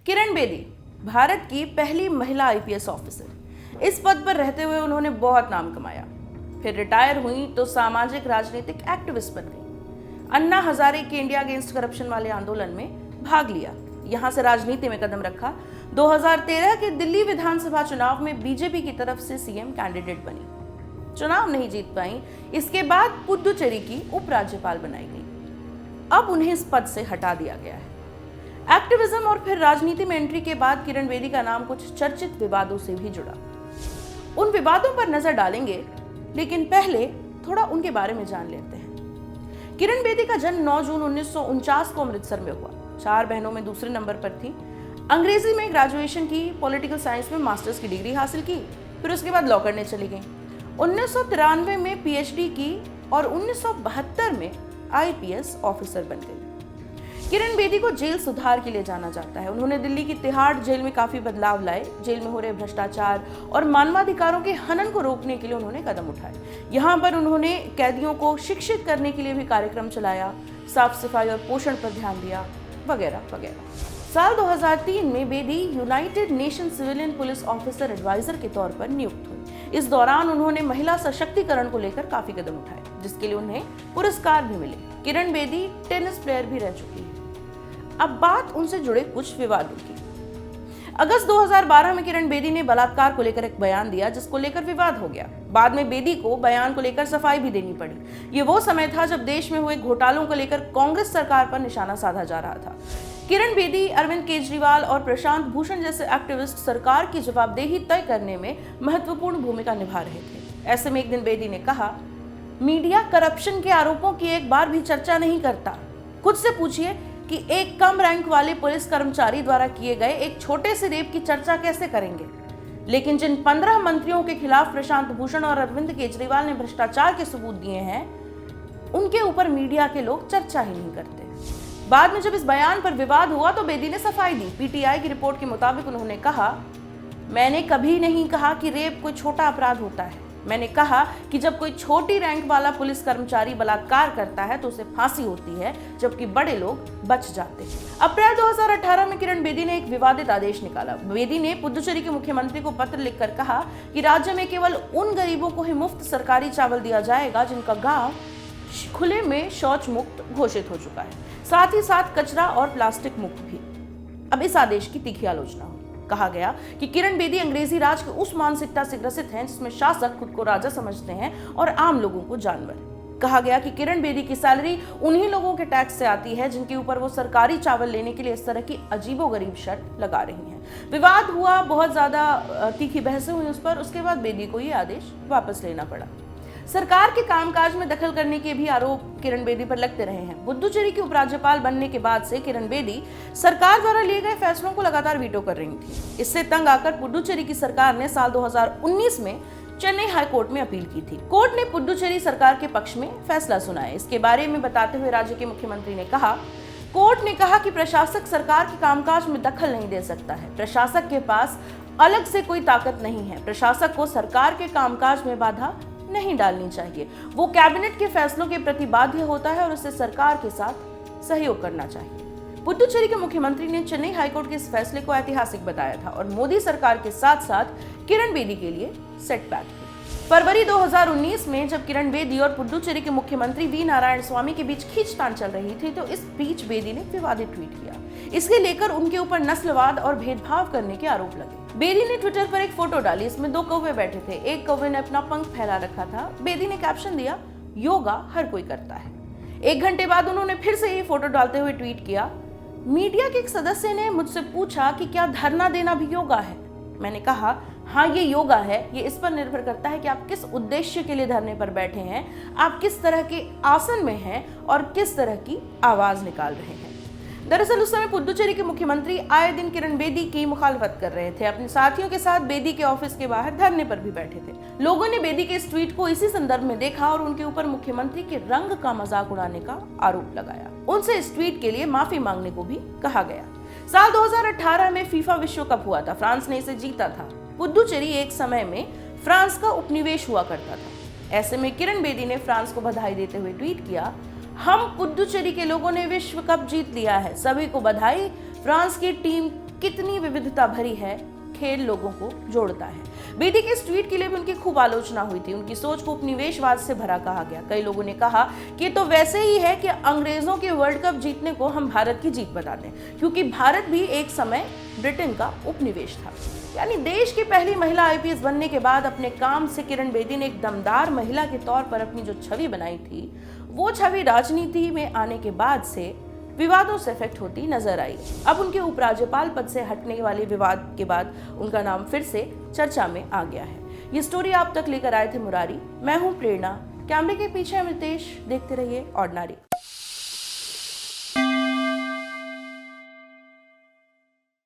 किरण बेदी भारत की पहली महिला आईपीएस ऑफिसर। इस पद पर रहते हुए उन्होंने बहुत नाम कमाया। फिर रिटायर हुई तो सामाजिक राजनीतिक एक्टिविस्ट बन गई। अन्ना हजारे के इंडिया अगेंस्ट करप्शन वाले आंदोलन में भाग लिया, यहां से राजनीति में कदम रखा। 2013 के दिल्ली विधानसभा चुनाव में बीजेपी की तरफ से सीएम कैंडिडेट बनी, चुनाव नहीं जीत पाई। इसके बाद पुडुचेरी की उपराज्यपाल बनाई गई। अब उन्हें इस पद से हटा दिया गया है। एक्टिविज्म और फिर राजनीति में एंट्री के बाद किरण बेदी का नाम कुछ चर्चित विवादों से भी जुड़ा। उन विवादों पर नजर डालेंगे, लेकिन पहले थोड़ा उनके बारे में जान लेते हैं। किरण बेदी का जन्म 9 जून 1949 को अमृतसर में हुआ। 4 बहनों में दूसरे नंबर पर थी। अंग्रेजी में ग्रेजुएशन की, पॉलिटिकल साइंस में मास्टर्स की डिग्री हासिल की, फिर उसके बाद लॉ करने चली गई। 1993 में पीएचडी की और 1972 में आईपीएस ऑफिसर बन गई। किरण बेदी को जेल सुधार के लिए जाना जाता है। उन्होंने दिल्ली की तिहाड़ जेल में काफी बदलाव लाए। जेल में हो रहे भ्रष्टाचार और मानवाधिकारों के हनन को रोकने के लिए उन्होंने कदम उठाए। यहाँ पर उन्होंने कैदियों को शिक्षित करने के लिए भी कार्यक्रम चलाया, साफ सफाई और पोषण पर ध्यान दिया, वगैरह वगैरह। साल 2003 में Bedi United Nation civilian police officer adviser के तौर पर नियुक्त हुई। इस दौरान उन्होंने महिला सशक्तिकरण को लेकर काफी कदम उठाए, जिसके लिए उन्हें पुरस्कार भी मिले। किरण बेदी टेनिस प्लेयर भी रह चुकी है। अब बात उनसे जुड़े कुछ विवादों की। अगस्त 2012 में किरण बेदी ने बलात्कार को लेकर एक बयान दिया, जिसको लेकर विवाद हो गया। बाद में बेदी को बयान को लेकर सफाई भी देनी पड़ी। ये वो समय था जब देश में हुए घोटालों को लेकर कांग्रेस सरकार पर निशाना साधा जा रहा था। किरण बेदी, अरविंद केजरीवाल और प्रशांत भूषण जैसे एक्टिविस्ट सरकार की जवाबदेही तय करने में महत्वपूर्ण भूमिका निभा रहे थे। ऐसे में एक दिन बेदी ने कहा, मीडिया करप्शन के आरोपों की एक बार भी चर्चा नहीं करता। खुद से पूछिए कि एक कम रैंक वाले पुलिस कर्मचारी द्वारा किए गए एक छोटे से रेप की चर्चा कैसे करेंगे। लेकिन जिन 15 मंत्रियों के खिलाफ प्रशांत भूषण और अरविंद केजरीवाल ने भ्रष्टाचार के सबूत दिए हैं, उनके ऊपर मीडिया के लोग चर्चा ही नहीं करते। बाद में जब इस बयान पर विवाद हुआ तो बेदी ने सफाई दी। पीटीआई की रिपोर्ट के मुताबिक उन्होंने कहा, मैंने कभी नहीं कहा कि रेप कोई छोटा अपराध होता है। मैंने कहा कि जब कोई छोटी रैंक वाला पुलिस कर्मचारी बलात्कार करता है तो उसे फांसी होती है, जबकि बड़े लोग बच जाते हैं। अप्रैल 2018 में किरण बेदी ने एक विवादित आदेश निकाला। बेदी ने पुडुचेरी के मुख्यमंत्री को पत्र लिखकर कहा कि राज्य में केवल उन गरीबों को ही मुफ्त सरकारी चावल दिया जाएगा जिनका गांव खुले में शौच मुक्त घोषित हो चुका है, साथ ही साथ कचरा और प्लास्टिक मुक्त भी। अब इस आदेश की तीखी आलोचना हुई। कहा गया कि किरण बेदी अंग्रेजी राज की उस मानसिकता से ग्रसित हैं जिसमें शासक खुद को राजा समझते हैं और आम लोगों को जानवर। कहा गया कि किरण बेदी की सैलरी उन्हीं लोगों के टैक्स से आती है जिनके ऊपर वो सरकारी चावल लेने के लिए इस तरह की अजीबोगरीब शर्त लगा रही हैं। विवाद हुआ, बहुत ज्यादा तीखी बहसें हुई उस पर। उसके बाद बेदी को ये आदेश वापस लेना पड़ा। सरकार के कामकाज में दखल करने के भी आरोप किरण बेदी पर लगते रहे हैं। पुडुचेरी की उपराज्यपाल बनने के बाद से किरण बेदी सरकार द्वारा लिए गए फैसलों को लगातार वीटो कर रही थी। इससे तंग आकर पुडुचेरी की सरकार ने साल 2019 में चेन्नई हाई कोर्ट में अपील की थी। कोर्ट ने पुडुचेरी सरकार के पक्ष में फैसला सुनाया। इसके बारे में बताते हुए राज्य के मुख्यमंत्री ने कहा, कोर्ट ने कहा कि प्रशासक सरकार के कामकाज में दखल नहीं दे सकता है। प्रशासक के पास अलग से कोई ताकत नहीं है। प्रशासक को सरकार के कामकाज में बाधा नहीं डालनी चाहिए। वो कैबिनेट के फैसलों के प्रति बाध्य होता है और उसे सरकार के साथ सहयोग करना चाहिए। पुडुचेरी के मुख्यमंत्री ने चेन्नई हाईकोर्ट के इस फैसले को ऐतिहासिक बताया था और मोदी सरकार के साथ साथ किरण बेदी के लिए सेटबैक थी। फरवरी 2019 में जब किरण बेदी और पुडुचेरी के मुख्यमंत्री वी नारायण स्वामी के बीच खींचतान चल रही थी तो इस बीच बेदी ने विवादित ट्वीट किया। इसके लेकर उनके ऊपर नस्लवाद और भेदभाव करने के आरोप लगे। बेदी ने ट्विटर पर एक फोटो डाली। इसमें 2 कौवे बैठे थे। एक कौवे ने अपना पंख फैला रखा था। बेदी ने कैप्शन दिया, योगा हर कोई करता है। 1 घंटे बाद उन्होंने फिर से ये फोटो डालते हुए ट्वीट किया, मीडिया के एक सदस्य ने मुझसे पूछा कि क्या धरना देना भी योगा है। मैंने कहा, हाँ ये योगा है। ये इस पर निर्भर करता है कि आप किस उद्देश्य के लिए धरने पर बैठे हैं, आप किस तरह के आसन में हैं और किस तरह की आवाज निकाल रहे हैं। दरअसल उस समय पुडुचेरी के मुख्यमंत्री आए दिन किरण बेदी की मुखालफत कर रहे थे। अपने साथियों के साथ बेदी के ऑफिस के बाहर धरने पर भी बैठे थे। लोगों ने बेदी के इस ट्वीट को इसी संदर्भ में देखा और उनके ऊपर मुख्यमंत्री के रंग का मजाक उड़ाने का आरोप लगाया। उनसे इस ट्वीट के लिए माफी मांगने को भी कहा गया। साल 2018 में फीफा विश्व कप हुआ था। फ्रांस ने इसे जीता था। पुडुचेरी एक समय में फ्रांस का उपनिवेश हुआ करता था। ऐसे में किरण बेदी ने फ्रांस को बधाई देते हुए ट्वीट किया, हम पुडुचेरी के लोगों ने विश्व कप जीत लिया है, सभी को बधाई। फ्रांस की टीम कितनी विविधता भरी है, खेल लोगों को जोड़ता है। बेदी के इस ट्वीट के लिए भी उनकी खूब आलोचना हुई थी। उनकी सोच को उपनिवेशवाद से भरा कहा गया। कई लोगों ने कहा कि तो वैसे ही है कि अंग्रेजों के वर्ल्ड कप जीतने को हम भारत की जीत बता दें, क्योंकि भारत भी एक समय ब्रिटेन का उपनिवेश था। यानी देश की पहली महिला आईपीएस बनने के बाद अपने काम से किरण बेदी ने एक दमदार महिला के तौर पर अपनी जो छवि बनाई थी, वो छवि राजनीति में आने के बाद से विवादों से इफेक्ट होती नजर आई। अब उनके उपराज्यपाल पद से हटने वाले विवाद के बाद उनका नाम फिर से चर्चा में आ गया है। ये स्टोरी आप तक लेकर आए थे मुरारी। मैं हूं प्रेरणा, कैमरे के पीछे अमितेश। देखते रहिए ऑर्डिनरी।